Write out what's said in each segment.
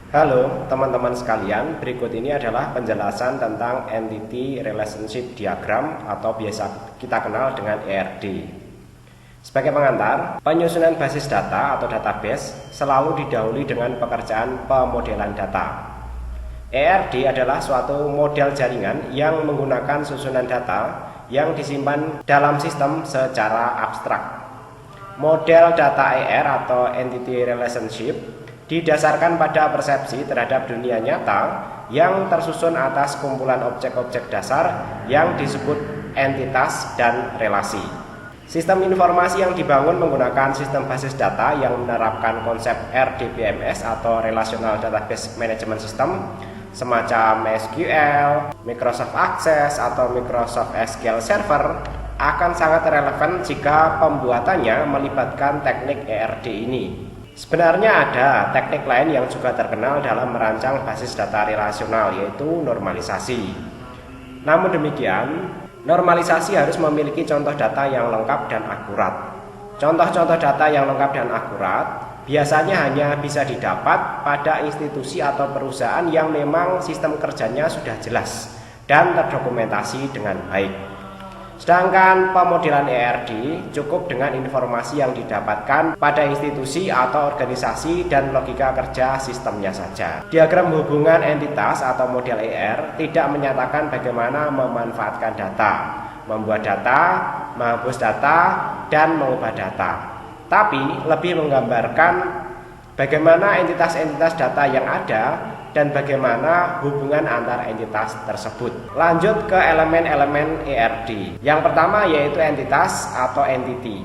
Halo teman-teman sekalian, berikut ini adalah penjelasan tentang Entity Relationship Diagram atau biasa kita kenal dengan ERD. Sebagai pengantar, penyusunan basis data atau database selalu didahului dengan pekerjaan pemodelan data. ERD adalah suatu model jaringan yang menggunakan susunan data yang disimpan dalam sistem secara abstrak. Model data ER atau Entity Relationship didasarkan pada persepsi terhadap dunia nyata yang tersusun atas kumpulan objek-objek dasar yang disebut entitas dan relasi. Sistem informasi yang dibangun menggunakan sistem basis data yang menerapkan konsep RDBMS atau Relational Database Management System semacam SQL, Microsoft Access atau Microsoft SQL Server akan sangat relevan jika pembuatannya melibatkan teknik ERD ini. Sebenarnya ada teknik lain yang juga terkenal dalam merancang basis data relasional, yaitu normalisasi. Namun demikian, normalisasi harus memiliki contoh data yang lengkap dan akurat. Contoh-contoh data yang lengkap dan akurat biasanya hanya bisa didapat pada institusi atau perusahaan yang memang sistem kerjanya sudah jelas dan terdokumentasi dengan baik. Sedangkan pemodelan ERD cukup dengan informasi yang didapatkan pada institusi atau organisasi dan logika kerja sistemnya saja. Diagram hubungan entitas atau model ER tidak menyatakan bagaimana memanfaatkan data, membuat data, menghapus data, dan mengubah data, tapi lebih menggambarkan bagaimana entitas-entitas data yang ada dan bagaimana hubungan antar entitas tersebut. Lanjut ke elemen-elemen ERD. Yang pertama yaitu entitas atau entity.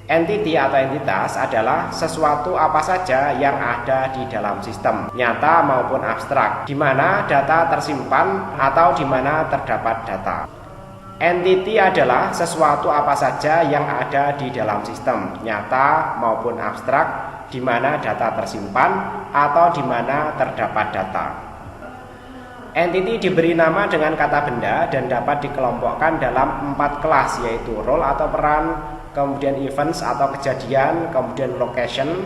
Entity atau entitas adalah sesuatu apa saja yang ada di dalam sistem, nyata maupun abstrak, di mana data tersimpan atau di mana terdapat data. Entity adalah sesuatu apa saja yang ada di dalam sistem, nyata maupun abstrak, di mana data tersimpan atau di mana terdapat data. Entity diberi nama dengan kata benda dan dapat dikelompokkan dalam 4 kelas, yaitu role atau peran, kemudian events atau kejadian, kemudian location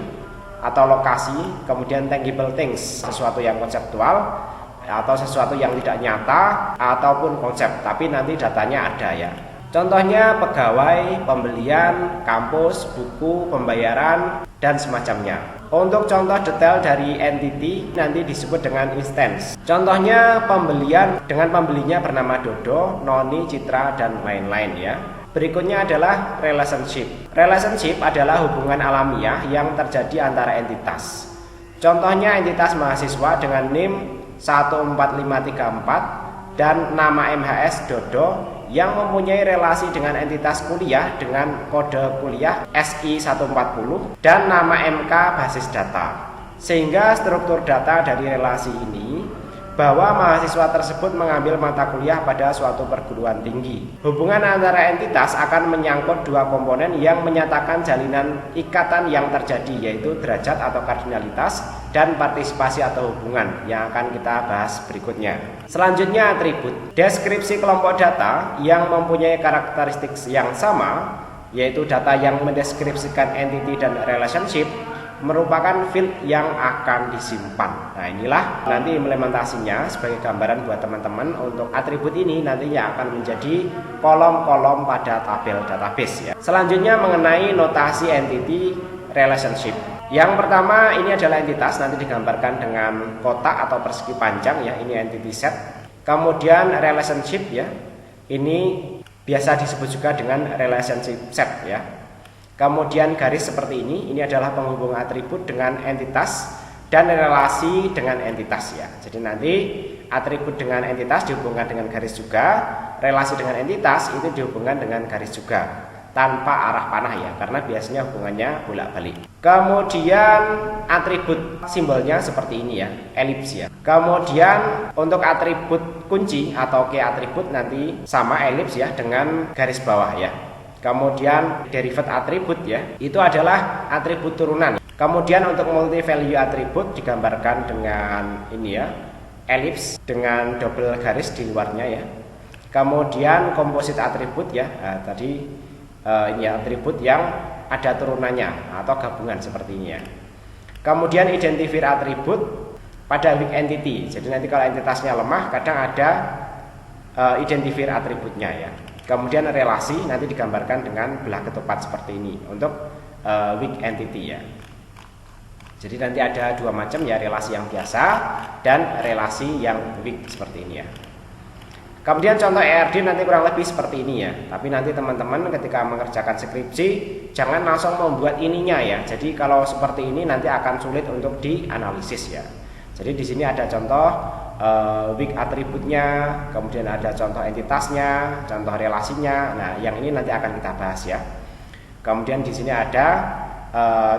atau lokasi, kemudian tangible things, sesuatu yang konseptual atau sesuatu yang tidak nyata ataupun konsep, tapi nanti datanya ada ya. Contohnya pegawai, pembelian, kampus, buku, pembayaran, dan semacamnya. Untuk contoh detail dari entity nanti disebut dengan instance. Contohnya pembelian dengan pembelinya bernama Dodo, Noni, Citra, dan lain-lain ya. Berikutnya adalah relationship. Relationship adalah hubungan alamiah yang terjadi antara entitas. Contohnya entitas mahasiswa dengan NIM 14534 dan nama MHS Dodo yang mempunyai relasi dengan entitas kuliah dengan kode kuliah SI140 dan nama MK basis data. Sehingga struktur data dari relasi ini bahwa mahasiswa tersebut mengambil mata kuliah pada suatu perguruan tinggi. Hubungan antara entitas akan menyangkut dua komponen yang menyatakan jalinan ikatan yang terjadi, yaitu derajat atau kardinalitas dan partisipasi atau hubungan yang akan kita bahas berikutnya. Selanjutnya atribut. Deskripsi kelompok data yang mempunyai karakteristik yang sama, yaitu data yang mendeskripsikan entity dan relationship, merupakan field yang akan disimpan. Nah, inilah nanti implementasinya sebagai gambaran buat teman-teman. Untuk atribut ini nantinya akan menjadi kolom-kolom pada tabel database ya. Selanjutnya mengenai notasi entity relationship. Yang pertama ini adalah entitas, nanti digambarkan dengan kotak atau persegi panjang ya. Ini entity set. Kemudian relationship ya. Ini biasa disebut juga dengan relationship set ya. Kemudian garis seperti ini adalah penghubung atribut dengan entitas dan relasi dengan entitas ya. Jadi nanti atribut dengan entitas dihubungkan dengan garis juga, relasi dengan entitas itu dihubungkan dengan garis juga, tanpa arah panah ya, karena biasanya hubungannya bolak-balik. Kemudian atribut simbolnya seperti ini ya, elips ya. Kemudian untuk atribut kunci atau key atribut nanti sama elips ya dengan garis bawah ya. Kemudian derivative atribut ya, itu adalah atribut turunan. Kemudian untuk multi value atribut digambarkan dengan ini ya, elips dengan double garis di luarnya ya. Kemudian composite atribut ya, tadi ini atribut yang ada turunannya atau gabungan seperti ini ya. Kemudian identifier atribut pada weak entity. Jadi nanti kalau entitasnya lemah kadang ada identifier atributnya ya. Kemudian relasi nanti digambarkan dengan belah ketupat seperti ini untuk weak entity ya. Jadi nanti ada dua macam ya, relasi yang biasa dan relasi yang weak seperti ini ya. Kemudian contoh ERD nanti kurang lebih seperti ini ya. Tapi nanti teman-teman ketika mengerjakan skripsi jangan langsung membuat ininya ya. Jadi kalau seperti ini nanti akan sulit untuk dianalisis ya. Jadi di sini ada contoh weak atributnya, kemudian ada contoh entitasnya, contoh relasinya. Nah, yang ini nanti akan kita bahas ya. Kemudian di sini ada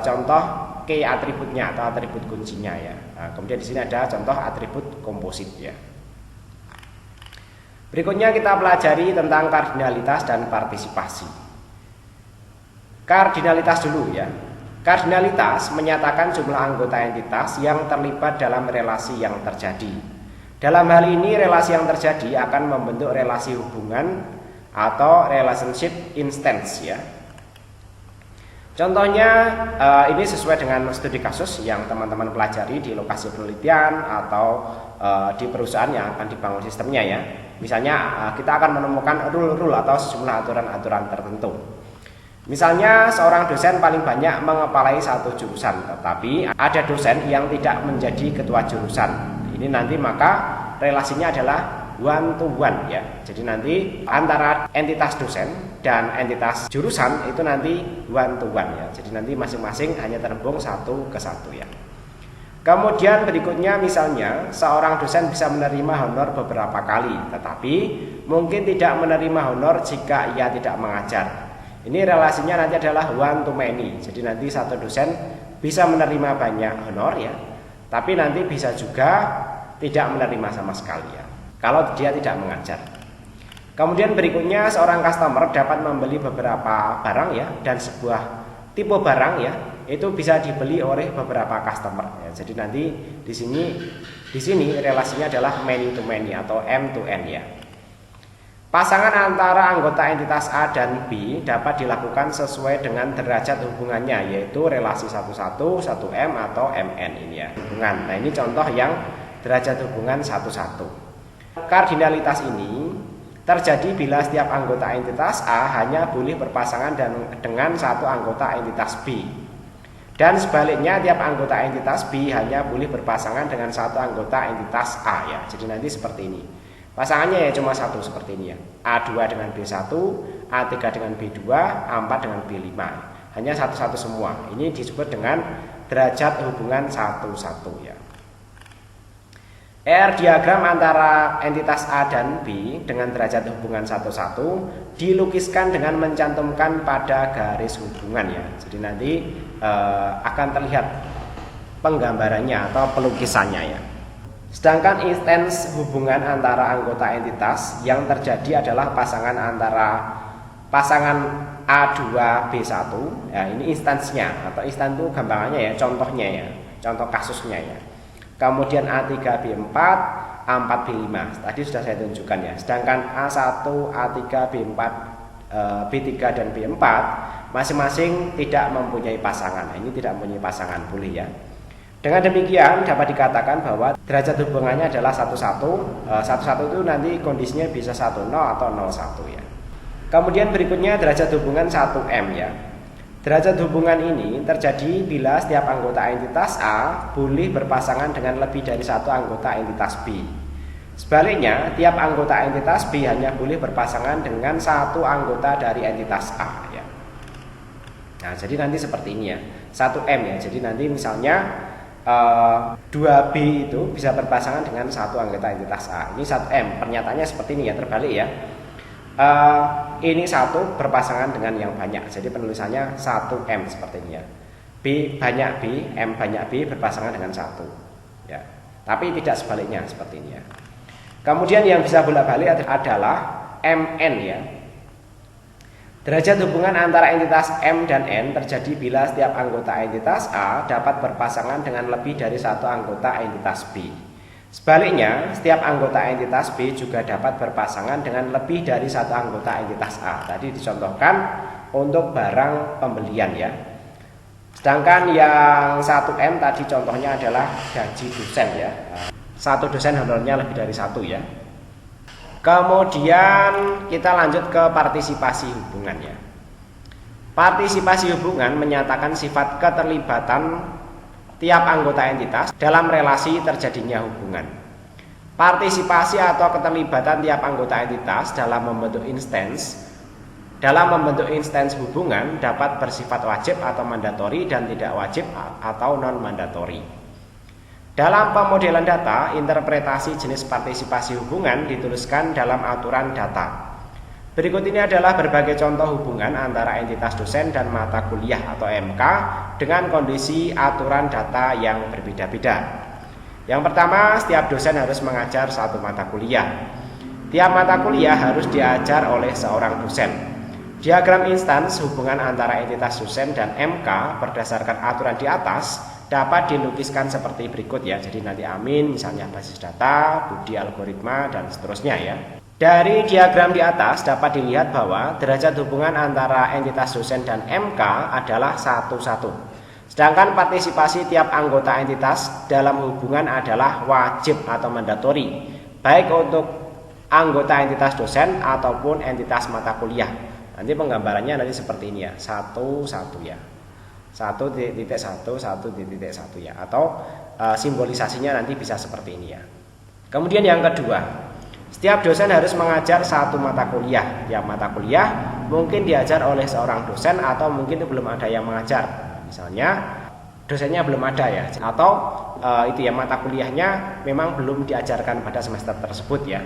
contoh key atributnya atau atribut kuncinya ya. Nah, kemudian di sini ada contoh atribut komposit ya. Berikutnya kita pelajari tentang kardinalitas dan partisipasi. Kardinalitas dulu ya. Kardinalitas menyatakan jumlah anggota entitas yang terlibat dalam relasi yang terjadi. Dalam hal ini relasi yang terjadi akan membentuk relasi hubungan atau relationship instance ya. Contohnya ini sesuai dengan studi kasus yang teman-teman pelajari di lokasi penelitian atau di perusahaan yang akan dibangun sistemnya ya. Misalnya kita akan menemukan rule-rule atau sejumlah aturan-aturan tertentu. Misalnya seorang dosen paling banyak mengepalai satu jurusan, tetapi ada dosen yang tidak menjadi ketua jurusan. Ini nanti maka relasinya adalah one to one ya. Jadi nanti antara entitas dosen dan entitas jurusan itu nanti one to one ya. Jadi nanti masing-masing hanya terhubung satu ke satu ya. Kemudian berikutnya misalnya seorang dosen bisa menerima honor beberapa kali, tetapi mungkin tidak menerima honor jika ia tidak mengajar. Ini relasinya nanti adalah one to many. Jadi nanti satu dosen bisa menerima banyak honor ya, tapi nanti bisa juga tidak menerima sama sekali ya, kalau dia tidak mengajar. Kemudian berikutnya seorang customer dapat membeli beberapa barang ya, dan sebuah tipe barang ya itu bisa dibeli oleh beberapa customer ya. Jadi nanti di sini relasinya adalah many to many atau M to N ya. Pasangan antara anggota entitas A dan B dapat dilakukan sesuai dengan derajat hubungannya, yaitu relasi 1-1, 1M atau MN ini ya, hubungan. Nah, ini contoh yang derajat hubungan 1-1. Kardinalitas ini terjadi bila setiap anggota entitas A hanya boleh berpasangan dengan satu anggota entitas B. Dan sebaliknya tiap anggota entitas B hanya boleh berpasangan dengan satu anggota entitas A ya. Jadi nanti seperti ini. Pasangannya ya cuma satu seperti ini ya. A2 dengan B1, A3 dengan B2, A4 dengan B5. Hanya satu-satu semua. Ini disebut dengan derajat hubungan 1-1 ya. R diagram antara entitas A dan B dengan derajat hubungan 1-1 dilukiskan dengan mencantumkan pada garis hubungan ya. Jadi nanti akan terlihat penggambarannya atau pelukisannya ya. Sedangkan instance hubungan antara anggota entitas yang terjadi adalah pasangan antara pasangan A2B1 ya, ini instansinya atau instan itu gambarannya ya, contohnya ya, contoh kasusnya ya. Kemudian A3B4, A4B5 tadi sudah saya tunjukkan ya. Sedangkan A1, A3, B4, B3 dan B4 masing-masing tidak mempunyai pasangan. Nah, ini tidak mempunyai pasangan, boleh ya. Dengan demikian dapat dikatakan bahwa derajat hubungannya adalah 1-1. 1-1 itu nanti kondisinya bisa 1-0 atau 0-1 ya. Kemudian berikutnya derajat hubungan 1M ya. Derajat hubungan ini terjadi bila setiap anggota entitas A boleh berpasangan dengan lebih dari satu anggota entitas B. Sebaliknya, tiap anggota entitas B hanya boleh berpasangan dengan satu anggota dari entitas A ya. Nah, jadi nanti seperti ini ya. 1M ya. Jadi nanti misalnya 2B itu bisa berpasangan dengan satu anggota entitas A. Ini 1M, pernyataannya seperti ini ya, terbalik ya. Ini satu berpasangan dengan yang banyak, jadi penulisannya 1M seperti ini ya. B banyak B, M banyak B berpasangan dengan satu ya. Tapi tidak sebaliknya seperti ini ya. Kemudian yang bisa bolak-balik adalah MN ya. Derajat hubungan antara entitas M dan N terjadi bila setiap anggota entitas A dapat berpasangan dengan lebih dari satu anggota entitas B. Sebaliknya, setiap anggota entitas B juga dapat berpasangan dengan lebih dari satu anggota entitas A. Tadi dicontohkan untuk barang pembelian ya. Sedangkan yang 1M tadi contohnya adalah gaji dosen ya. Satu dosen honornya lebih dari satu ya. Kemudian kita lanjut ke partisipasi hubungan ya. Partisipasi hubungan menyatakan sifat keterlibatan tiap anggota entitas dalam relasi terjadinya hubungan. Partisipasi atau keterlibatan tiap anggota entitas dalam membentuk instance hubungan dapat bersifat wajib atau mandatori dan tidak wajib atau non-mandatori. Dalam pemodelan data, interpretasi jenis partisipasi hubungan dituliskan dalam aturan data. Berikut ini adalah berbagai contoh hubungan antara entitas dosen dan mata kuliah atau MK dengan kondisi aturan data yang berbeda-beda. Yang pertama, setiap dosen harus mengajar satu mata kuliah. Tiap mata kuliah harus diajar oleh seorang dosen. Diagram instans hubungan antara entitas dosen dan MK berdasarkan aturan di atas dapat dilukiskan seperti berikut ya. Jadi nanti Amin misalnya basis data, Budi algoritma dan seterusnya ya. Dari diagram di atas dapat dilihat bahwa derajat hubungan antara entitas dosen dan MK adalah 1-1. Sedangkan partisipasi tiap anggota entitas dalam hubungan adalah wajib atau mandatori, baik untuk anggota entitas dosen ataupun entitas mata kuliah. Nanti penggambarannya nanti seperti ini ya, 1-1 ya, 1.1, 1.1 ya, atau simbolisasinya nanti bisa seperti ini ya. Kemudian yang kedua, setiap dosen harus mengajar satu mata kuliah. Tiap mata kuliah mungkin diajar oleh seorang dosen atau mungkin belum ada yang mengajar. Misalnya dosennya belum ada ya, atau itu ya mata kuliahnya memang belum diajarkan pada semester tersebut ya.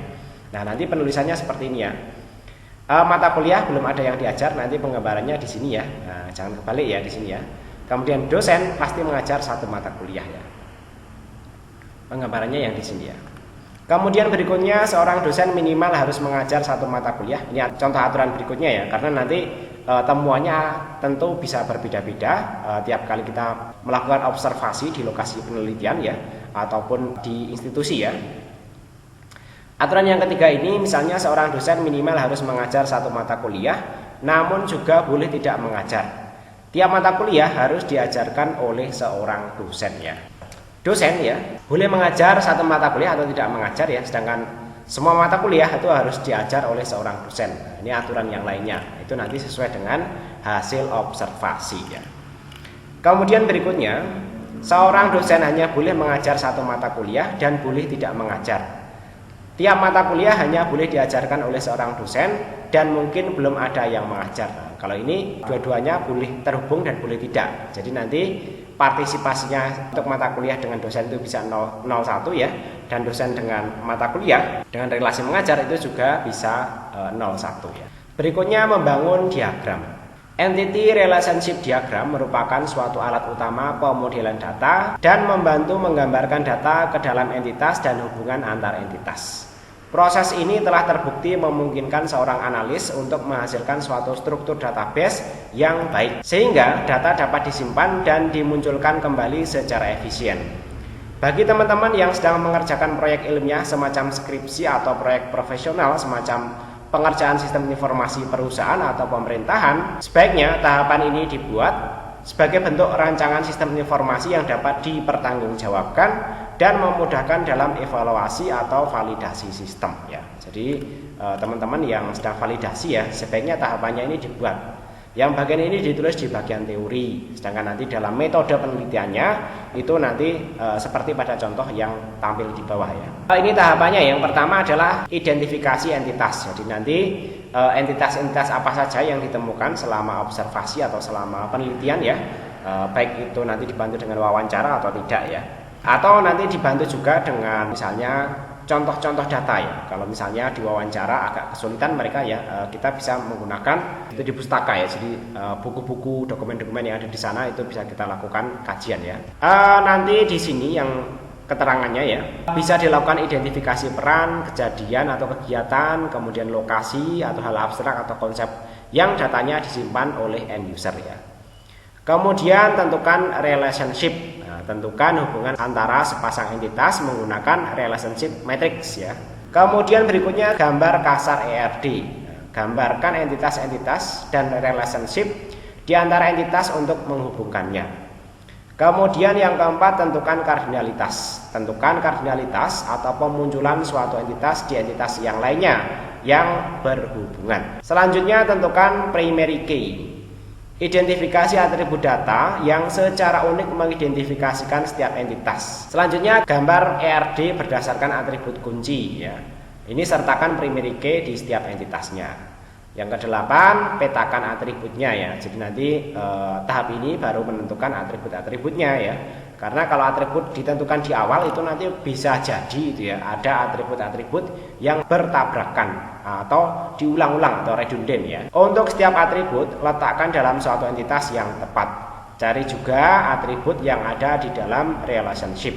Nah nanti penulisannya seperti ini ya. Mata kuliah belum ada yang diajar, nanti penggambarannya di sini ya. Nah, jangan kebalik ya di sini ya. Kemudian dosen pasti mengajar satu mata kuliah ya. Penggambarannya yang di sini ya. Kemudian berikutnya seorang dosen minimal harus mengajar satu mata kuliah. Ini contoh aturan berikutnya ya, karena nanti temuannya tentu bisa berbeda-beda tiap kali kita melakukan observasi di lokasi penelitian ya, ataupun di institusi ya. Aturan yang ketiga ini misalnya seorang dosen minimal harus mengajar satu mata kuliah, namun juga boleh tidak mengajar. Tiap mata kuliah harus diajarkan oleh seorang dosen ya. Dosen ya boleh mengajar satu mata kuliah atau tidak mengajar ya, sedangkan semua mata kuliah itu harus diajar oleh seorang dosen. Nah, ini aturan yang lainnya, itu nanti sesuai dengan hasil observasi ya. Kemudian berikutnya, seorang dosen hanya boleh mengajar satu mata kuliah dan boleh tidak mengajar. Tiap mata kuliah hanya boleh diajarkan oleh seorang dosen dan mungkin belum ada yang mengajar. Nah, kalau ini dua-duanya boleh terhubung dan boleh tidak. Jadi nanti partisipasinya untuk mata kuliah dengan dosen itu bisa 0,1 ya, dan dosen dengan mata kuliah dengan relasi mengajar itu juga bisa 0,1 ya. Berikutnya membangun diagram. Entity relationship diagram merupakan suatu alat utama pemodelan data dan membantu menggambarkan data ke dalam entitas dan hubungan antar entitas. Proses ini telah terbukti memungkinkan seorang analis untuk menghasilkan suatu struktur database yang baik, sehingga data dapat disimpan dan dimunculkan kembali secara efisien. Bagi teman-teman yang sedang mengerjakan proyek ilmiah semacam skripsi atau proyek profesional semacam pengerjaan sistem informasi perusahaan atau pemerintahan, sebaiknya tahapan ini dibuat sebagai bentuk rancangan sistem informasi yang dapat dipertanggungjawabkan dan memudahkan dalam evaluasi atau validasi sistem ya. Jadi teman-teman yang sedang validasi ya, sebaiknya tahapannya ini dibuat. Yang bagian ini ditulis di bagian teori, sedangkan nanti dalam metode penelitiannya itu nanti seperti pada contoh yang tampil di bawah ya. Ini tahapannya, yang pertama adalah identifikasi entitas. Jadi nanti entitas-entitas apa saja yang ditemukan selama observasi atau selama penelitian ya, baik itu nanti dibantu dengan wawancara atau tidak ya, atau nanti dibantu juga dengan misalnya contoh-contoh data ya. Kalau misalnya di wawancara agak kesulitan mereka ya, kita bisa menggunakan itu di pustaka ya. Jadi buku-buku, dokumen-dokumen yang ada di sana itu bisa kita lakukan kajian ya. Nanti di sini yang keterangannya ya, bisa dilakukan identifikasi peran, kejadian atau kegiatan, kemudian lokasi atau hal abstrak atau konsep yang datanya disimpan oleh end user ya. Kemudian tentukan relationship. Tentukan hubungan antara sepasang entitas menggunakan relationship matrix ya. Kemudian berikutnya gambar kasar ERD. Gambarkan entitas-entitas dan relationship di antara entitas untuk menghubungkannya. Kemudian yang keempat, tentukan kardinalitas. Tentukan kardinalitas atau pemunculan suatu entitas di entitas yang lainnya yang berhubungan. Selanjutnya, tentukan primary key. Identifikasi atribut data yang secara unik mengidentifikasikan setiap entitas. Selanjutnya, gambar ERD berdasarkan atribut kunci ya. Ini sertakan primary key di setiap entitasnya. Yang kedelapan, petakan atributnya ya. Jadi nanti tahap ini baru menentukan atribut-atributnya ya. Karena kalau atribut ditentukan di awal itu nanti bisa jadi itu ya, ada atribut-atribut yang bertabrakan atau diulang-ulang atau redundant ya. Untuk setiap atribut letakkan dalam suatu entitas yang tepat. Cari juga atribut yang ada di dalam relationship.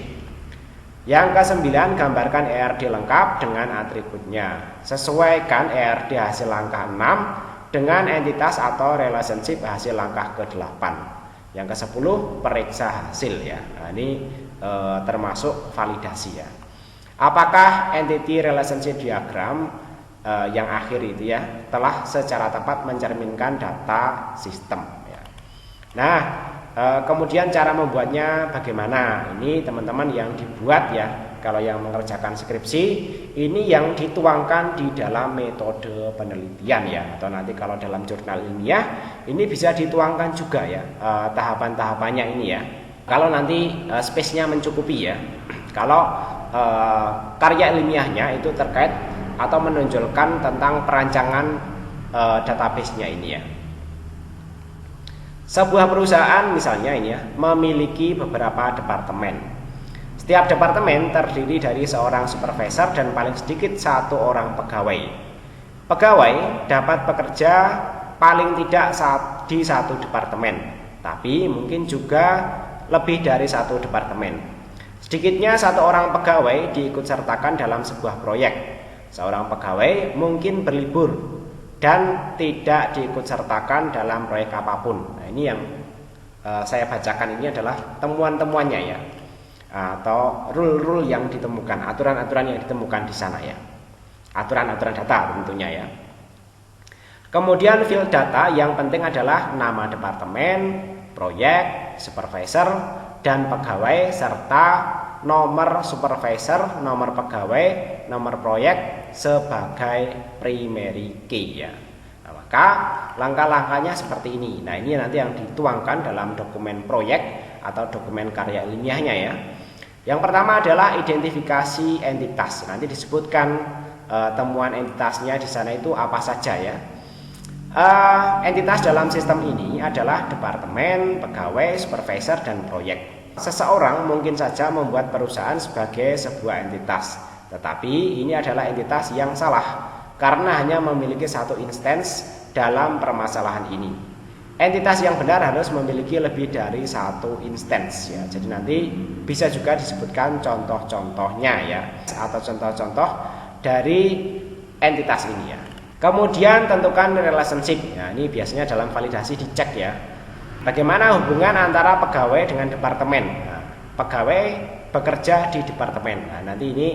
Yang kesembilan, gambarkan ERD lengkap dengan atributnya. Sesuaikan ERD hasil langkah 6 dengan entitas atau relationship hasil langkah ke-8. Yang ke-10, periksa hasil ya. Nah, ini termasuk validasi ya. Apakah entity relationship diagram yang akhir itu ya telah secara tepat mencerminkan data sistem ya. Nah, kemudian cara membuatnya bagaimana? Ini teman-teman yang dibuat ya. Kalau yang mengerjakan skripsi, ini yang dituangkan di dalam metode penelitian ya. Atau nanti kalau dalam jurnal ilmiah, ini bisa dituangkan juga ya tahapan-tahapannya ini ya. Kalau nanti space-nya mencukupi ya. Kalau karya ilmiahnya itu terkait atau menonjolkan tentang perancangan database-nya ini ya. Sebuah perusahaan misalnya ini ya memiliki beberapa departemen. Setiap departemen terdiri dari seorang supervisor dan paling sedikit satu orang pegawai. Pegawai dapat bekerja paling tidak di satu departemen, tapi mungkin juga lebih dari satu departemen. Sedikitnya satu orang pegawai diikutsertakan dalam sebuah proyek. Seorang pegawai mungkin berlibur dan tidak diikutsertakan dalam proyek apapun. Nah, ini yang saya bacakan ini adalah temuan-temuannya ya, atau rule-rule yang ditemukan, aturan-aturan yang ditemukan di sana ya, aturan-aturan data tentunya ya. Kemudian field data yang penting adalah nama departemen, proyek, supervisor, dan pegawai serta nomor supervisor, nomor pegawai, nomor proyek sebagai primary key ya. Nah, maka langkah-langkahnya seperti ini. Nah, ini nanti yang dituangkan dalam dokumen proyek atau dokumen karya ilmiahnya ya. Yang pertama adalah identifikasi entitas. Nanti disebutkan temuan entitasnya di sana itu apa saja ya. Entitas dalam sistem ini adalah departemen, pegawai, supervisor, dan proyek. Seseorang mungkin saja membuat perusahaan sebagai sebuah entitas, tetapi ini adalah entitas yang salah karena hanya memiliki satu instance dalam permasalahan ini. Entitas yang benar harus memiliki lebih dari satu instance ya. Jadi nanti bisa juga disebutkan contoh-contohnya ya, atau contoh-contoh dari entitas ini ya. Kemudian tentukan relationship. Nah, ini biasanya dalam validasi dicek ya. Bagaimana hubungan antara pegawai dengan departemen? Nah, pegawai bekerja di departemen. Nah, nanti ini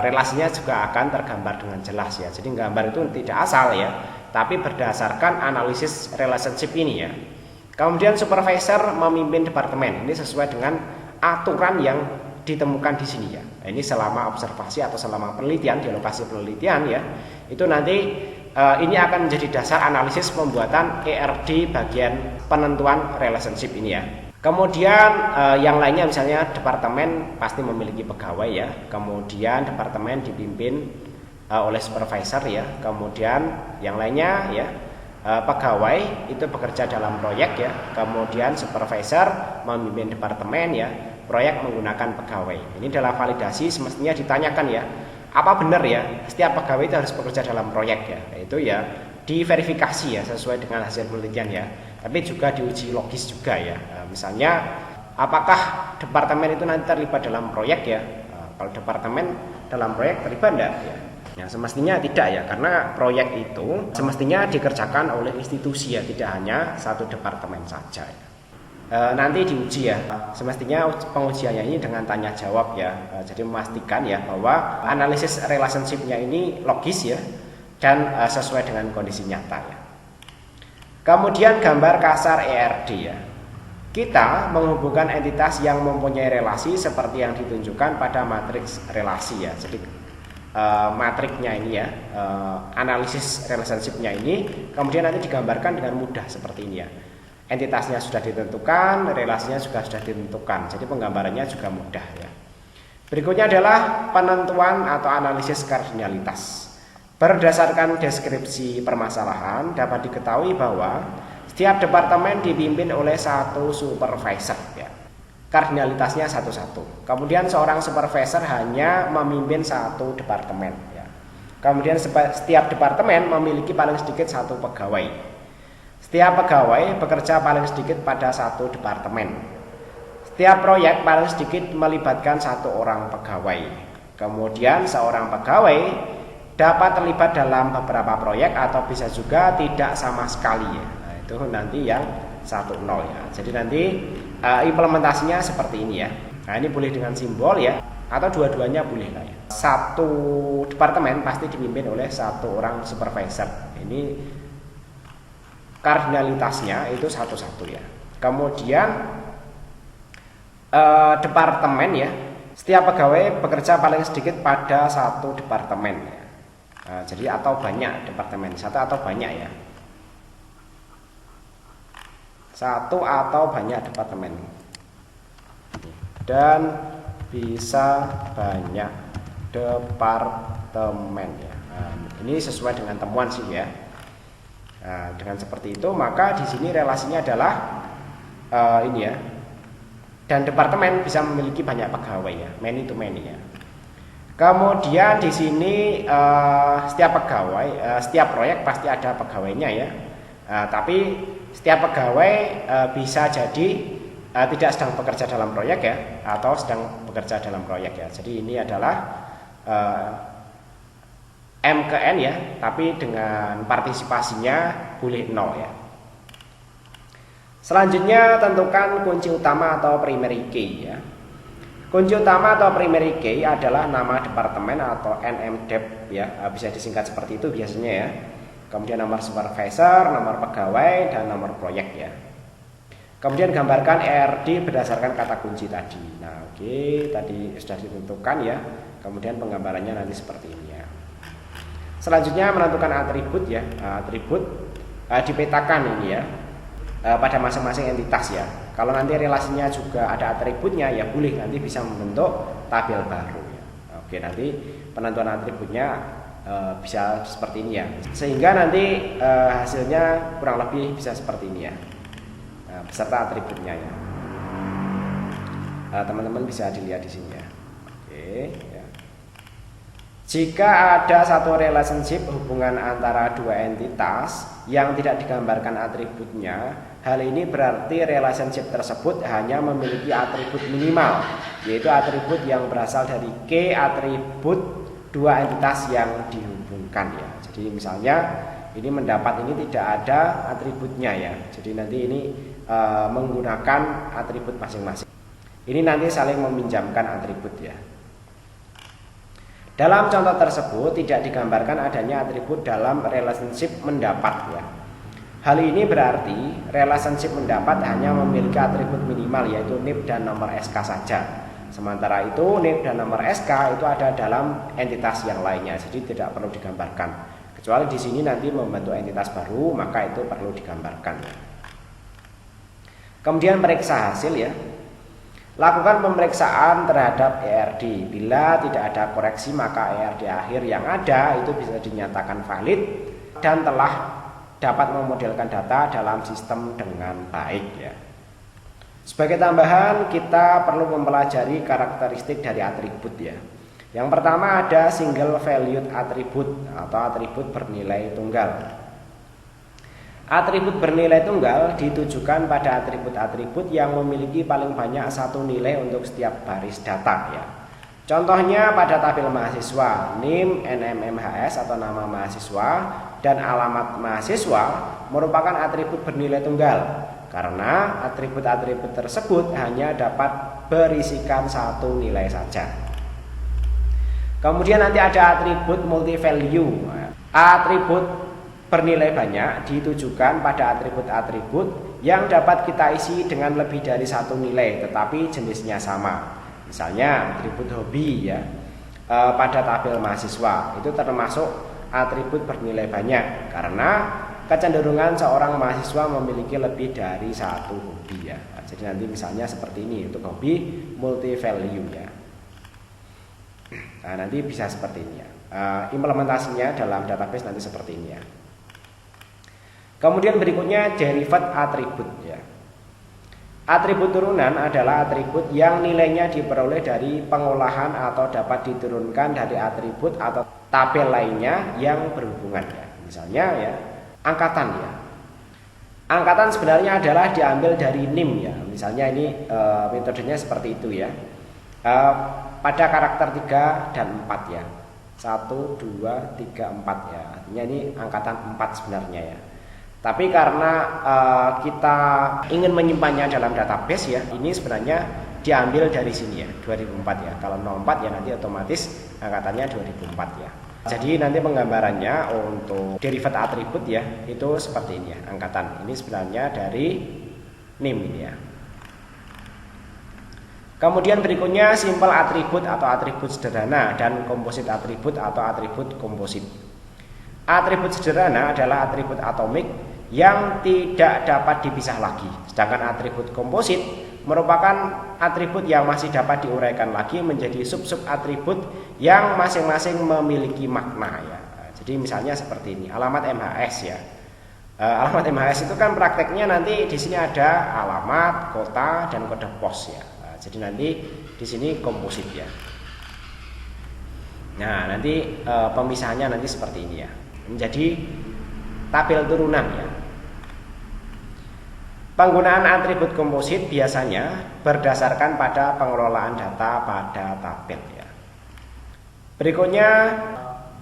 relasinya juga akan tergambar dengan jelas ya. Jadi gambar itu tidak asal ya, tapi berdasarkan analisis relationship ini ya. Kemudian supervisor memimpin departemen. Ini sesuai dengan aturan yang ditemukan di sini ya. Nah, ini selama observasi atau selama penelitian di lokasi penelitian ya. Itu nanti ini akan menjadi dasar analisis pembuatan ERD bagian penentuan relationship ini ya. Kemudian yang lainnya misalnya departemen pasti memiliki pegawai ya. Kemudian departemen dipimpin oleh supervisor ya. Kemudian yang lainnya ya, pegawai itu bekerja dalam proyek ya. Kemudian supervisor memimpin departemen ya. Proyek menggunakan pegawai. Ini adalah validasi, semestinya ditanyakan ya, apa benar ya setiap pegawai itu harus bekerja dalam proyek ya. Itu ya diverifikasi ya sesuai dengan hasil penelitian ya. Tapi juga diuji logis juga ya. Misalnya apakah departemen itu nanti terlibat dalam proyek ya. Kalau departemen dalam proyek terlibat enggak ya. Ya semestinya tidak ya, karena proyek itu semestinya dikerjakan oleh institusi ya, tidak hanya satu departemen saja ya. Nanti diuji ya, semestinya pengujiannya ini dengan tanya jawab ya. Jadi memastikan ya bahwa analisis relationship-nya ini logis ya dan sesuai dengan kondisi nyata ya. Kemudian gambar kasar ERD ya. Kita menghubungkan entitas yang mempunyai relasi seperti yang ditunjukkan pada matriks relasi ya. Jadi matriknya ini ya, analisis relationship-nya ini kemudian nanti digambarkan dengan mudah seperti ini ya. Entitasnya sudah ditentukan, relasinya juga sudah ditentukan. Jadi penggambarannya juga mudah ya. Berikutnya adalah penentuan atau analisis kardinalitas. Berdasarkan deskripsi permasalahan dapat diketahui bahwa setiap departemen dipimpin oleh satu supervisor ya. Kardinalitasnya satu-satu. Kemudian seorang supervisor hanya memimpin satu departemen ya. Kemudian setiap departemen memiliki paling sedikit satu pegawai. Setiap pegawai bekerja paling sedikit pada satu departemen. Setiap proyek paling sedikit melibatkan satu orang pegawai. Kemudian seorang pegawai dapat terlibat dalam beberapa proyek atau bisa juga tidak sama sekali ya. Nah, itu nanti yang 10 ya. Jadi nanti implementasinya seperti ini ya. Nah, ini boleh dengan simbol ya, atau dua-duanya boleh lah ya. Satu departemen pasti dipimpin oleh satu orang supervisor. Ini kardinalitasnya itu satu-satu ya. Kemudian departemen ya, setiap pegawai bekerja paling sedikit pada satu departemen ya. Jadi atau banyak departemen, satu atau banyak ya. Satu atau banyak departemen. Dan bisa banyak departemen ya. Ini sesuai dengan temuan sih ya. Dengan seperti itu maka di sini relasinya adalah ini ya. Dan departemen bisa memiliki banyak pegawai ya, many to many ya. Kemudian di sini setiap pegawai, setiap proyek pasti ada pegawainya ya. Tapi setiap pegawai bisa jadi tidak sedang bekerja dalam proyek ya, atau sedang bekerja dalam proyek ya. Jadi ini adalah M ke N ya, tapi dengan partisipasinya boleh 0 ya. Selanjutnya tentukan kunci utama atau primary key ya. Kunci utama atau primary key adalah nama departemen atau NMDEP ya, bisa disingkat seperti itu biasanya ya. Kemudian nomor supervisor, nomor pegawai, dan nomor proyek ya. Kemudian gambarkan ERD berdasarkan kata kunci tadi. Nah oke, tadi sudah ditentukan ya. Kemudian penggambarannya nanti seperti ini ya. Selanjutnya menentukan atribut ya. Atribut dipetakan ini ya, pada masing-masing entitas ya. Kalau nanti relasinya juga ada atributnya ya boleh nanti bisa membentuk tabel baru ya. Oke, nanti penentuan atributnya bisa seperti ini ya. Sehingga nanti hasilnya kurang lebih bisa seperti ini ya. Beserta atributnya ya. Teman-teman bisa dilihat di sini ya. Oke ya. Jika ada satu relationship hubungan antara dua entitas yang tidak digambarkan atributnya, hal ini berarti relationship tersebut hanya memiliki atribut minimal, yaitu atribut yang berasal dari K atribut dua entitas yang dihubungkan ya. Jadi misalnya ini mendapat ini tidak ada atributnya ya. Jadi nanti ini menggunakan atribut masing-masing. Ini nanti saling meminjamkan atribut ya. Dalam contoh tersebut tidak digambarkan adanya atribut dalam relationship mendapat ya. Hal ini berarti relationship mendapat hanya memiliki atribut minimal yaitu NIP dan nomor SK saja. Sementara itu NIP dan nomor SK itu ada dalam entitas yang lainnya, jadi tidak perlu digambarkan. Kecuali di sini nanti membentuk entitas baru, maka itu perlu digambarkan. Kemudian periksa hasil ya. Lakukan pemeriksaan terhadap ERD. Bila tidak ada koreksi maka ERD akhir yang ada itu bisa dinyatakan valid dan telah dapat memodelkan data dalam sistem dengan baik ya. Sebagai tambahan kita perlu mempelajari karakteristik dari atribut ya. Yang pertama ada single valued atribut atau atribut bernilai tunggal. Atribut bernilai tunggal ditujukan pada atribut-atribut yang memiliki paling banyak satu nilai untuk setiap baris data ya. Contohnya pada tabel mahasiswa, NIM, NMMHS atau nama mahasiswa dan alamat mahasiswa merupakan atribut bernilai tunggal karena atribut-atribut tersebut hanya dapat berisikan satu nilai saja. Kemudian nanti ada atribut multi value. Atribut bernilai banyak ditujukan pada atribut-atribut yang dapat kita isi dengan lebih dari satu nilai tetapi jenisnya sama. Misalnya atribut hobi ya, pada tabel mahasiswa itu termasuk atribut bernilai banyak karena kecenderungan seorang mahasiswa memiliki lebih dari satu hobi ya. Jadi nanti misalnya seperti ini untuk hobi multi value ya. Nah, nanti bisa seperti ini ya. Implementasinya dalam database nanti seperti ini ya. Kemudian berikutnya derivat atribut ya. Atribut turunan adalah atribut yang nilainya diperoleh dari pengolahan atau dapat diturunkan dari atribut atau tabel lainnya yang berhubungan ya. Misalnya ya, angkatan ya. Angkatan sebenarnya adalah diambil dari NIM ya. Misalnya ini metodenya seperti itu ya. Pada karakter 3 dan 4 ya. 1, 2, 3, 4 ya. Artinya ini angkatan 4 sebenarnya ya. Tapi karena kita ingin menyimpannya dalam database ya, ini sebenarnya diambil dari sini ya, 2004 ya. Kalau 04 ya nanti otomatis angkatannya 2004 ya. Jadi nanti penggambarannya untuk derivat atribut ya, itu seperti ini ya, angkatan. Ini sebenarnya dari NIM ini ya. Kemudian berikutnya simple atribut atau atribut sederhana dan komposit atribut atau atribut komposit. Atribut sederhana adalah atribut atomik yang tidak dapat dipisah lagi. Sedangkan atribut komposit merupakan atribut yang masih dapat diuraikan lagi menjadi sub-sub atribut yang masing-masing memiliki makna ya. Jadi misalnya seperti ini, alamat MHS ya. Alamat MHS itu kan prakteknya nanti di sini ada alamat, kota dan kode pos ya. Jadi nanti di sini komposit ya. Nah, nanti pemisahannya nanti seperti ini ya. Menjadi tabel turunan ya. Penggunaan atribut komposit biasanya berdasarkan pada pengelolaan data pada tabel ya. Berikutnya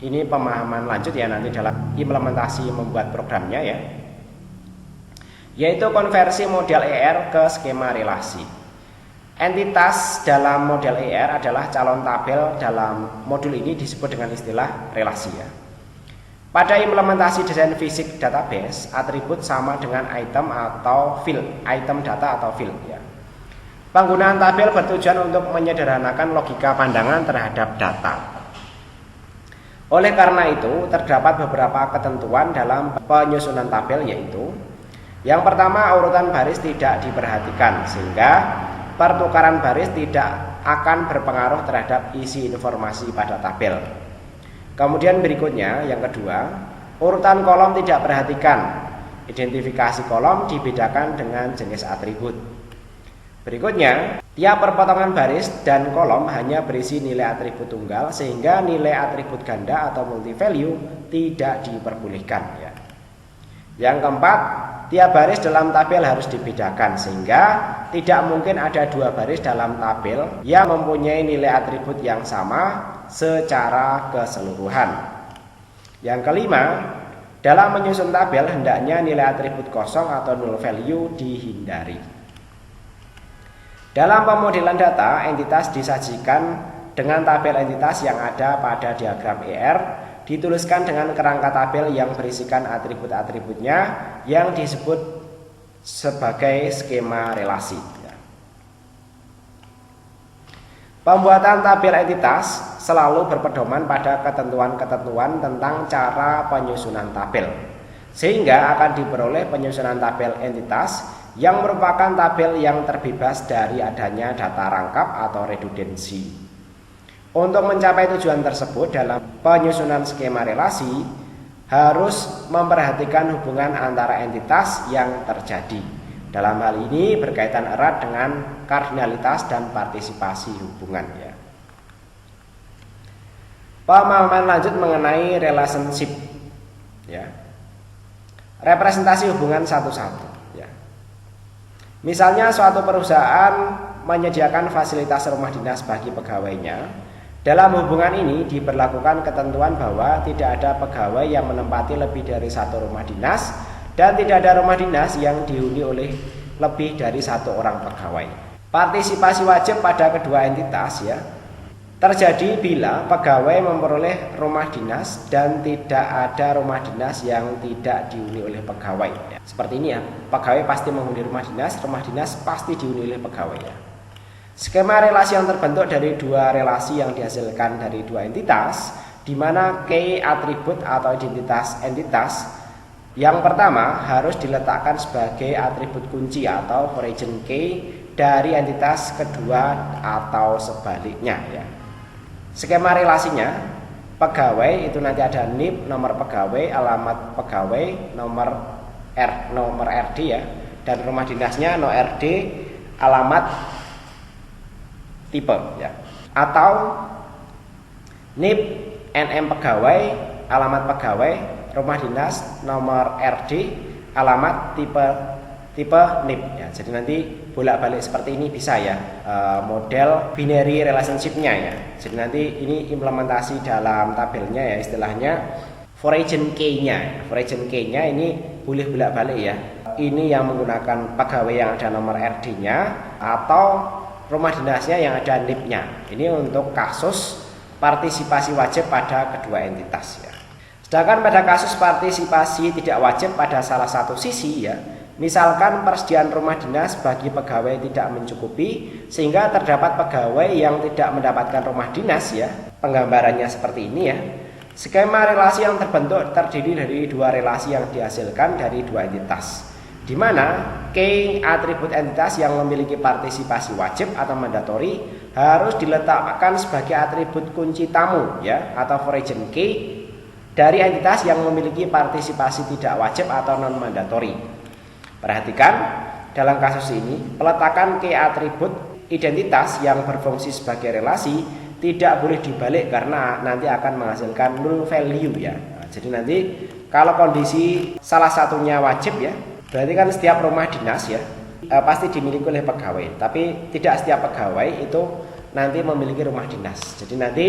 ini pemahaman lanjut ya nanti dalam implementasi membuat programnya ya. Yaitu konversi model ER ke skema relasi. Entitas dalam model ER adalah calon tabel dalam modul ini disebut dengan istilah relasi ya. Pada implementasi desain fisik database, atribut sama dengan item atau field, item data atau field ya. Penggunaan tabel bertujuan untuk menyederhanakan logika pandangan terhadap data. Oleh karena itu, terdapat beberapa ketentuan dalam penyusunan tabel yaitu yang pertama, urutan baris tidak diperhatikan sehingga pertukaran baris tidak akan berpengaruh terhadap isi informasi pada tabel. Kemudian berikutnya yang kedua, urutan kolom tidak perhatikan. Identifikasi kolom dibedakan dengan jenis atribut. Berikutnya, tiap perpotongan baris dan kolom hanya berisi nilai atribut tunggal sehingga nilai atribut ganda atau multi value tidak diperbolehkan ya. Yang keempat, tiap baris dalam tabel harus dibedakan sehingga tidak mungkin ada dua baris dalam tabel yang mempunyai nilai atribut yang sama secara keseluruhan. Yang kelima, dalam menyusun tabel hendaknya nilai atribut kosong atau null value dihindari. Dalam pemodelan data, entitas disajikan dengan tabel entitas yang ada pada diagram ER, dituliskan dengan kerangka tabel yang berisikan atribut-atributnya yang disebut sebagai skema relasi. Pembuatan tabel entitas selalu berpedoman pada ketentuan-ketentuan tentang cara penyusunan tabel, sehingga akan diperoleh penyusunan tabel entitas yang merupakan tabel yang terbebas dari adanya data rangkap atau redundansi. Untuk mencapai tujuan tersebut dalam penyusunan skema relasi harus memperhatikan hubungan antara entitas yang terjadi. Dalam hal ini berkaitan erat dengan kardinalitas dan partisipasi hubungan ya. Pemahaman lanjut mengenai relationship ya. Representasi hubungan satu-satu ya. Misalnya suatu perusahaan menyediakan fasilitas rumah dinas bagi pegawainya. Dalam hubungan ini diberlakukan ketentuan bahwa tidak ada pegawai yang menempati lebih dari satu rumah dinas dan tidak ada rumah dinas yang dihuni oleh lebih dari satu orang pegawai. Partisipasi wajib pada kedua entitas ya. terjadi bila pegawai memperoleh rumah dinas dan tidak ada rumah dinas yang tidak dihuni oleh pegawai. Seperti ini ya, pegawai pasti menghuni rumah dinas pasti dihuni oleh pegawai ya. Skema relasi yang terbentuk dari dua relasi yang dihasilkan dari dua entitas, di mana key atribut atau identitas entitas yang pertama harus diletakkan sebagai atribut kunci atau origin key dari entitas kedua atau sebaliknya ya. Skema relasinya, pegawai itu nanti ada NIP, nomor pegawai, alamat pegawai, nomor RD ya, dan rumah dinasnya no RD, alamat, tipe ya. Atau NIP, NM pegawai, alamat pegawai, rumah dinas, nomor RD, alamat, tipe NIP ya. Jadi nanti bolak-balik seperti ini bisa ya, model binary relationship-nya ya. Jadi nanti ini implementasi dalam tabelnya ya, istilahnya origin key-nya. Origin key-nya ini boleh bolak-balik ya. Ini yang menggunakan pegawai yang ada nomor RD-nya atau rumah dinasnya yang ada NIP-nya. Ini untuk kasus partisipasi wajib pada kedua entitas ya. Sedangkan pada kasus partisipasi tidak wajib pada salah satu sisi ya, misalkan persediaan rumah dinas bagi pegawai tidak mencukupi sehingga terdapat pegawai yang tidak mendapatkan rumah dinas ya. Penggambarannya seperti ini ya. Skema relasi yang terbentuk terdiri dari dua relasi yang dihasilkan dari dua entitas, di mana key atribut entitas yang memiliki partisipasi wajib atau mandatori harus diletakkan sebagai atribut kunci tamu ya, atau origin key dari entitas yang memiliki partisipasi tidak wajib atau non mandatori. Perhatikan, dalam kasus ini peletakan key atribut identitas yang berfungsi sebagai relasi tidak boleh dibalik karena nanti akan menghasilkan null value ya. Nah, jadi nanti kalau kondisi salah satunya wajib ya, berarti kan setiap rumah dinas ya pasti dimiliki oleh pegawai, tapi tidak setiap pegawai itu nanti memiliki rumah dinas. Jadi nanti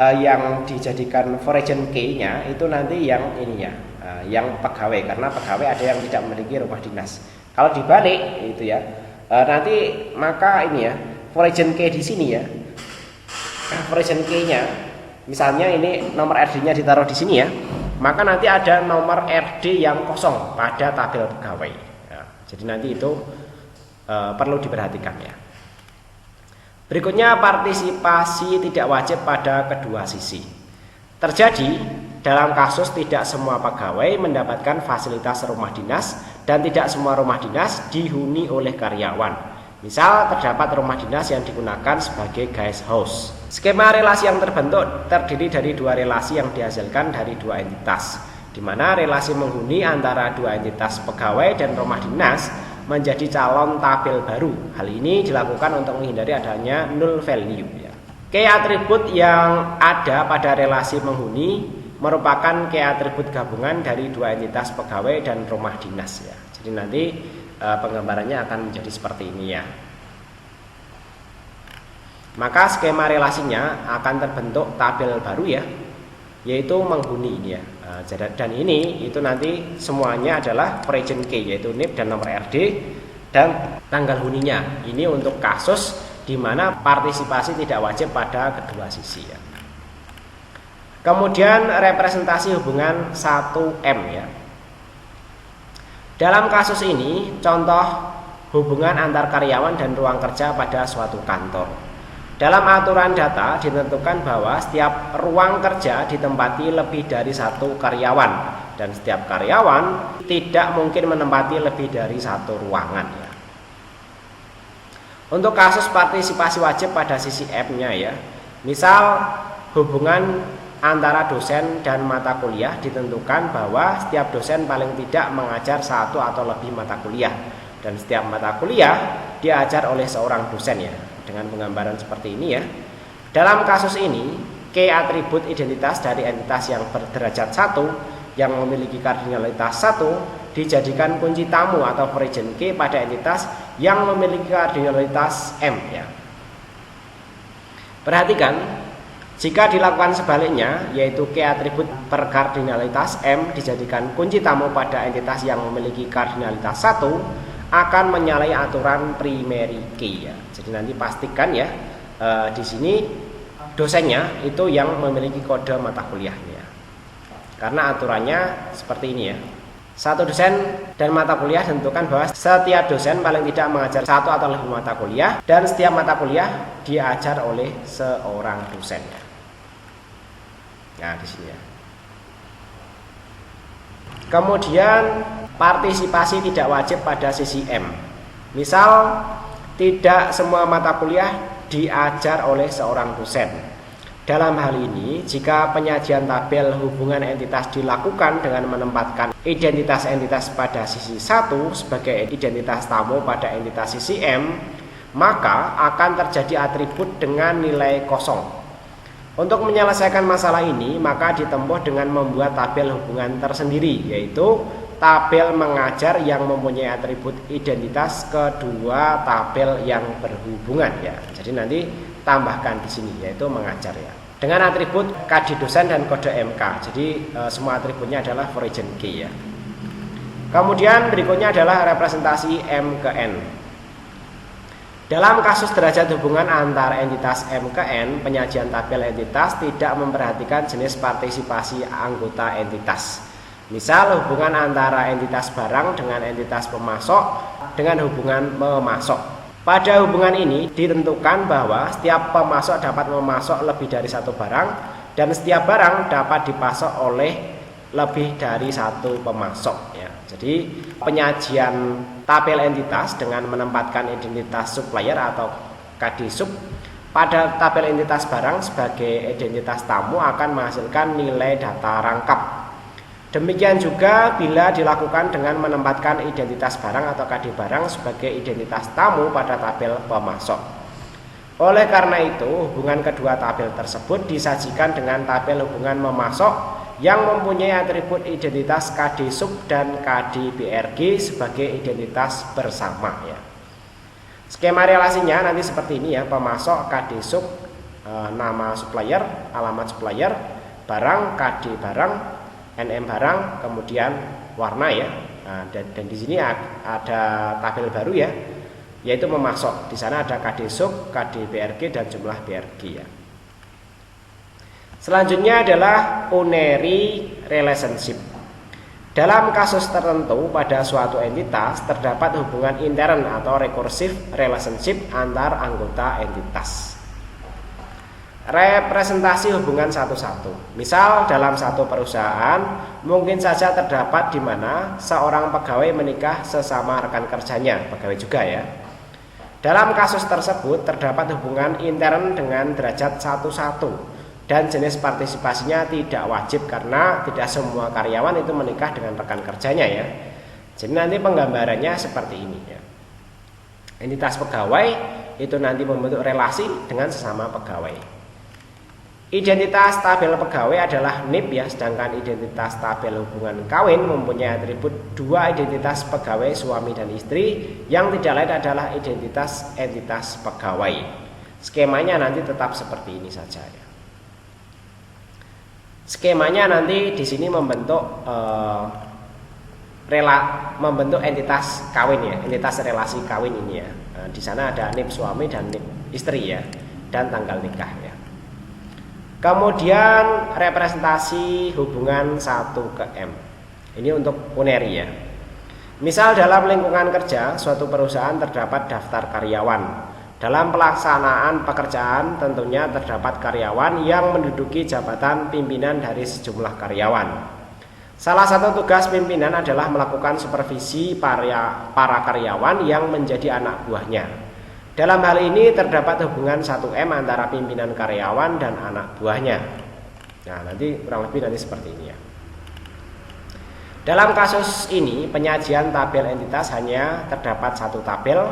yang dijadikan origin key-nya itu nanti yang ini ya, yang pegawai, karena pegawai ada yang tidak memiliki rumah dinas. Kalau dibalik itu ya, nanti maka ini ya, origin key di sini ya, origin key-nya misalnya ini nomor RD-nya ditaruh di sini ya, maka nanti ada nomor RD yang kosong pada tabel pegawai ya. Jadi nanti itu perlu diperhatikan ya. Berikutnya, partisipasi tidak wajib pada kedua sisi. Terjadi dalam kasus tidak semua pegawai mendapatkan fasilitas rumah dinas dan tidak semua rumah dinas dihuni oleh karyawan. Misal terdapat rumah dinas yang digunakan sebagai guest house. Skema relasi yang terbentuk terdiri dari dua relasi yang dihasilkan dari dua entitas, di mana relasi menghuni antara dua entitas pegawai dan rumah dinas menjadi calon tabel baru. Hal ini dilakukan untuk menghindari adanya null value ya. Key atribut yang ada pada relasi menghuni merupakan key atribut gabungan dari dua entitas pegawai dan rumah dinas ya. Jadi nanti penggambarannya akan menjadi seperti ini ya. Maka skema relasinya akan terbentuk tabel baru ya, yaitu menghuni ini ya. Dan ini itu nanti semuanya adalah origin key, yaitu NIP dan nomor RD dan tanggal huninya. Ini untuk kasus di mana partisipasi tidak wajib pada kedua sisi ya. Kemudian representasi hubungan 1M ya. Dalam kasus ini contoh hubungan antar karyawan dan ruang kerja pada suatu kantor. Dalam aturan data ditentukan bahwa setiap ruang kerja ditempati lebih dari satu karyawan dan setiap karyawan tidak mungkin menempati lebih dari satu ruangan ya. Untuk kasus partisipasi wajib pada sisi M-nya ya, misal hubungan antara dosen dan mata kuliah ditentukan bahwa setiap dosen paling tidak mengajar satu atau lebih mata kuliah dan setiap mata kuliah diajar oleh seorang dosen ya. Dengan penggambaran seperti ini ya. Dalam kasus ini, key atribut identitas dari entitas yang berderajat 1 yang memiliki kardinalitas 1 dijadikan kunci tamu atau origin key pada entitas yang memiliki kardinalitas M ya. Perhatikan, jika dilakukan sebaliknya, yaitu key atribut berkardinalitas M dijadikan kunci tamu pada entitas yang memiliki kardinalitas 1, akan menyalahi aturan primary key ya. Jadi nanti pastikan ya, di sini dosennya itu yang memiliki kode mata kuliahnya. Karena aturannya seperti ini ya. Satu dosen dan mata kuliah tentukan bahwa setiap dosen paling tidak mengajar satu atau lebih mata kuliah, dan setiap mata kuliah diajar oleh seorang dosen. Nah, di sini ya. Kemudian partisipasi tidak wajib pada sisi M. Misal tidak semua mata kuliah diajar oleh seorang dosen. Dalam hal ini, jika penyajian tabel hubungan entitas dilakukan dengan menempatkan identitas entitas pada sisi 1 sebagai identitas tamu pada entitas sisi M, maka akan terjadi atribut dengan nilai kosong. Untuk menyelesaikan masalah ini, maka ditempuh dengan membuat tabel hubungan tersendiri, yaitu tabel mengajar yang mempunyai atribut identitas kedua tabel yang berhubungan ya. Jadi nanti tambahkan di sini yaitu mengajar ya. Dengan atribut KD dosen dan kode MK. Jadi semua atributnya adalah origin key ya. Kemudian berikutnya adalah representasi M ke N. Dalam kasus derajat hubungan antar entitas M ke N, penyajian tabel entitas tidak memperhatikan jenis partisipasi anggota entitas. Misal hubungan antara entitas barang dengan entitas pemasok dengan hubungan memasok. Pada hubungan ini ditentukan bahwa setiap pemasok dapat memasok lebih dari satu barang, dan setiap barang dapat dipasok oleh lebih dari satu pemasok ya. Jadi penyajian tabel entitas dengan menempatkan identitas supplier atau KD sub pada tabel entitas barang sebagai identitas tamu akan menghasilkan nilai data rangkap. Demikian juga bila dilakukan dengan menempatkan identitas barang atau KD barang sebagai identitas tamu pada tabel pemasok. Oleh karena itu, hubungan kedua tabel tersebut disajikan dengan tabel hubungan memasok yang mempunyai atribut identitas KD sub dan KD BRG sebagai identitas bersama ya. Skema relasinya nanti seperti ini ya, pemasok KD sub, nama supplier, alamat supplier, barang KD barang, NM barang, kemudian warna ya. Nah, dan di sini ada tabel baru ya, yaitu memasok. Di sana ada KD sub, KD BRG dan jumlah BRG ya. Selanjutnya adalah unary relationship. Dalam kasus tertentu pada suatu entitas terdapat hubungan intern atau recursive relationship antar anggota entitas. Representasi hubungan satu-satu. Misal dalam satu perusahaan mungkin saja terdapat di mana seorang pegawai menikah sesama rekan kerjanya, pegawai juga ya. Dalam kasus tersebut terdapat hubungan intern dengan derajat satu-satu dan jenis partisipasinya tidak wajib karena tidak semua karyawan itu menikah dengan rekan kerjanya ya. Jadi nanti penggambarannya seperti ini ya. Entitas pegawai itu nanti membentuk relasi dengan sesama pegawai. Identitas tabel pegawai adalah NIP ya, sedangkan identitas tabel hubungan kawin mempunyai atribut dua identitas pegawai suami dan istri yang tidak lain adalah identitas entitas pegawai. Skemanya nanti tetap seperti ini saja ya. Skemanya nanti di sini membentuk membentuk entitas kawin ya, entitas relasi kawin ini ya. Nah, di sana ada NIP suami dan NIP istri ya, dan tanggal nikah ya. Kemudian representasi hubungan 1 ke M. Ini untuk unary ya. Misal dalam lingkungan kerja suatu perusahaan terdapat daftar karyawan. Dalam pelaksanaan pekerjaan tentunya terdapat karyawan yang menduduki jabatan pimpinan dari sejumlah karyawan. Salah satu tugas pimpinan adalah melakukan supervisi para karyawan yang menjadi anak buahnya. Dalam hal ini terdapat hubungan 1M antara pimpinan karyawan dan anak buahnya. Nah, nanti kurang lebih nanti seperti ini ya. Dalam kasus ini penyajian tabel entitas hanya terdapat satu tabel.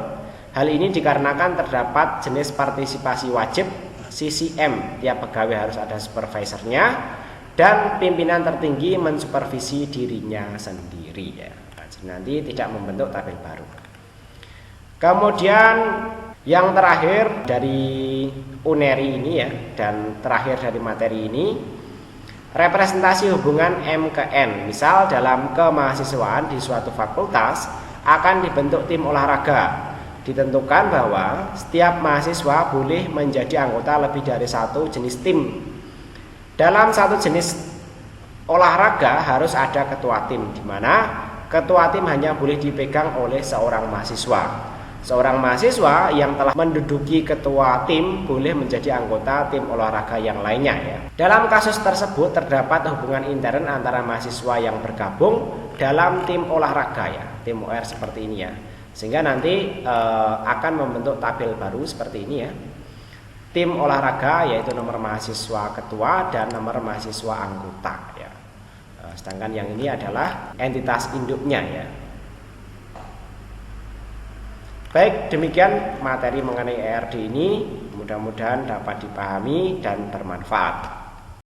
Hal ini dikarenakan terdapat jenis partisipasi wajib sisi M, tiap pegawai harus ada supervisornya, dan pimpinan tertinggi mensupervisi dirinya sendiri ya. Nanti tidak membentuk tabel baru. Kemudian yang terakhir dari unary ini ya, dan terakhir dari materi ini, representasi hubungan M ke N. Misal dalam kemahasiswaan di suatu fakultas akan dibentuk tim olahraga. ditentukan bahwa setiap mahasiswa boleh menjadi anggota lebih dari satu jenis tim. Dalam satu jenis olahraga harus ada ketua tim, di mana ketua tim hanya boleh dipegang oleh seorang mahasiswa. Seorang mahasiswa yang telah menduduki ketua tim boleh menjadi anggota tim olahraga yang lainnya ya. Dalam kasus tersebut terdapat hubungan intern antara mahasiswa yang bergabung dalam tim olahraga ya, tim OR seperti ini ya. Sehingga nanti akan membentuk tabel baru seperti ini ya. Tim olahraga yaitu nomor mahasiswa ketua dan nomor mahasiswa anggota ya. Sedangkan yang ini adalah entitas induknya ya. Baik, demikian materi mengenai ERD ini, mudah-mudahan dapat dipahami dan bermanfaat.